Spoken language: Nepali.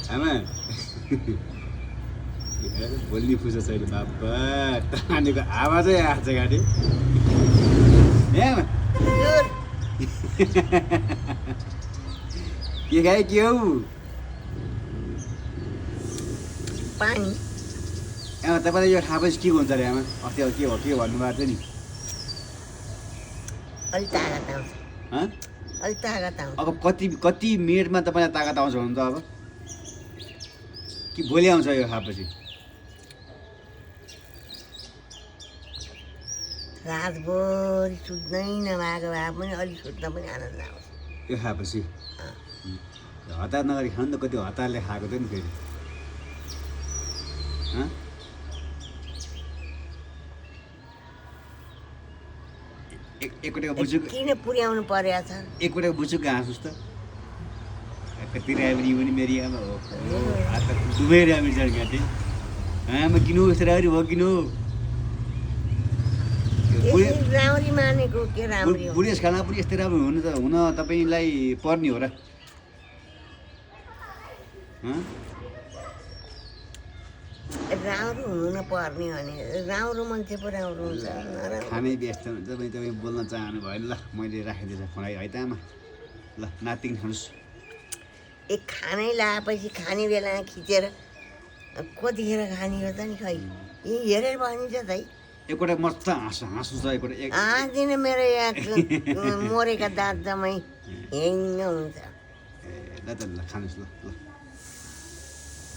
आमा बोल्ने फुर्सद छैन बाबा नानीको आवाजै आएको छ गाडी ए आमा के खायो के हौ पानी आमा तपाईँलाई यो खाएपछि के हुन्छ अरे आमा अस्ति अब के हो के भन्नुभएको थियो नि अलिक तागत आउँछ हँ अलिक तागत आउँछ अब कति मिनटमा तपाईँलाई तागत आउँछ भन्नु त अब कि भोलि आउँछ यो खाएपछि रातभरि सुत्नै नभएको भए पनि अलिक सुत्न पनि आनन्द आउँछ यो खाएपछि हतार नगरी खानु त कति हतारले खाएको थियो नि फेरि एकपल्टको बुझुक किन पुर्याउनु पर्या छ एकपल्टको बुझुक हाँसुस् त कति राम्री पनि मेरी आमा हो दुवै राम्री छन् घाँटी आमा किन यस्तो राम्री भयो किन राम्री मानेको के राम्री हो बुढेसकालमा पनि यस्तै राम्रो हुन तपाईँलाई पर्ने हो र राम्रो हुनु नपर्ने भने राम्रो मान्छे पो राम्रो हुन्छ खानै व्यस्त हुन्छ तपाईँ बोल्न चाहनु भयो ल मैले राखिदिएछ फोन है त आमा ल नातिङ खानुहोस् एक खानै लाएपछि खाने बेलामा खिचेर कतिखेर खाने हो त नि खै यी हेरेर भनिन्छ त है एकपल्ट मस्त हाँसु छ एकपल्ट हाँस्दिन मेरो यहाँ मरेका दाँत जम्मै हेङ्ग हुन्छ ल त ल खानुहोस् ल